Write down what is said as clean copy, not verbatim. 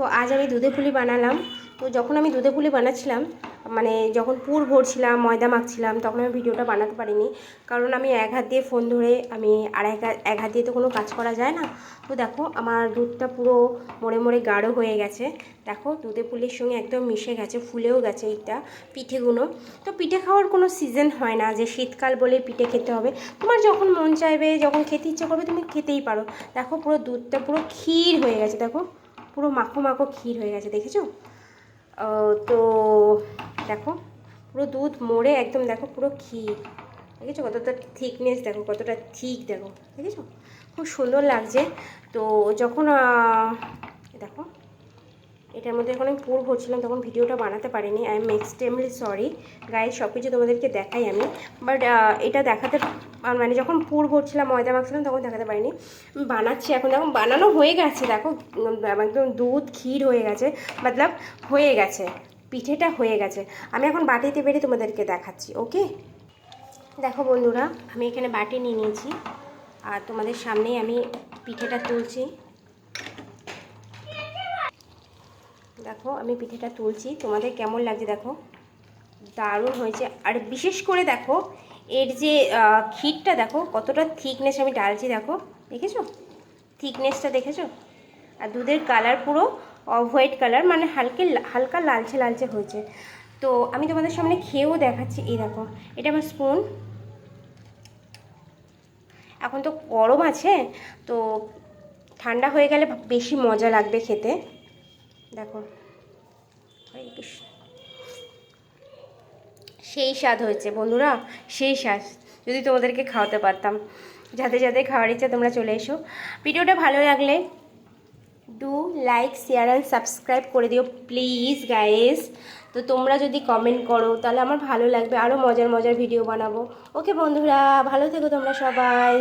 তো আজ আমি দুধে পুলি বানালাম। তো যখন আমি দুধে পুলি বানাচ্ছিলাম, মানে যখন পুর ভরছিলাম, ময়দা মাখছিলাম, তখন আমি ভিডিওটা বানাতে পারিনি, কারণ আমি এক হাত দিয়ে ফোন ধরে আমি আর এক হাত দিয়ে তো কোনো কাজ করা যায় না। তো দেখো আমার দুধটা পুরো মরে মরে গাঢ় হয়ে গেছে। দেখো দুধে পুলির সঙ্গে একদম মিশে গেছে, ফুলেও গেছে এইটা পিঠেগুলো। তো পিঠে খাওয়ার কোনো সিজন হয় না যে শীতকাল বলে পিঠে খেতে হবে। তোমার যখন মন চাইবে, যখন খেতে ইচ্ছে করবে তুমি খেতেই পারো। দেখো পুরো দুধটা পুরো ক্ষীর হয়ে গেছে, দেখো পুরো মাখো মাখো ক্ষীর হয়ে গেছে, দেখেছো? তো দেখো পুরো দুধ মরে একদম, দেখো পুরো ক্ষীর, দেখেছো কতটা থিকনেস, দেখো কতটা ঠিক, দেখো দেখেছো খুব সুন্দর লাগছে। তো যখন দেখো এটার মধ্যে যখন আমি পুর ভরছিলাম তখন ভিডিওটা বানাতে পারিনি। I am extremely sorry guys, সব কিছু তোমাদেরকে দেখাই আমি, বাট এটা দেখাতে মানে যখন পুর ভরছিলাম, ময়দা মাখছিলাম, তখন দেখাতে পারিনি। বানাচ্ছি এখন, দেখো বানানো হয়ে গেছে, দেখো একদম দুধ ক্ষীর হয়ে গেছে, মতলব হয়ে গেছে, পিঠেটা হয়ে গেছে। আমি এখন বাটিতে বেড়ে তোমাদেরকে দেখাচ্ছি, ওকে? দেখো বন্ধুরা, আমি এখানে বাটি নিয়ে নিয়েছি আর তোমাদের সামনেই আমি পিঠেটা তুলছি। দেখো আমি পিঠেটা তুলছি, তোমাদের কেমন লাগছে দেখো, দারুণ হয়েছে। আর বিশেষ করে দেখো এর যে ক্ষীরটা দেখো কতটা থিকনেস আমি ডালছি, দেখো দেখেছো থিকনেসটা, দেখেছো? আর দুধের কালার পুরো অফ হোয়াইট কালার, মানে হালকা লালচে লালচে হয়েছে। তো আমি তোমাদের সামনে খেয়েও দেখাচ্ছি। এই দেখো, এটা আমার স্পুন। এখন তো গরম আছে, তো ঠান্ডা হয়ে গেলে বেশি মজা লাগবে খেতে। দেখো সেই স্বাদ হয়েছে বন্ধুরা, সেই স্বাদ, যদি তোমাদেরকে খাওয়াতে পারতাম। যাদের যাদের খাওয়ার ইচ্ছা তোমরা চলে এসো। ভিডিওটা ভালো লাগলে do like, share and subscribe করে দিও প্লিজ গাইস। তো তোমরা যদি কমেন্ট করো তাহলে আমার ভালো লাগবে, আরও মজার মজার ভিডিও বানাবো। ওকে বন্ধুরা, ভালো থেকো তোমরা সবাই।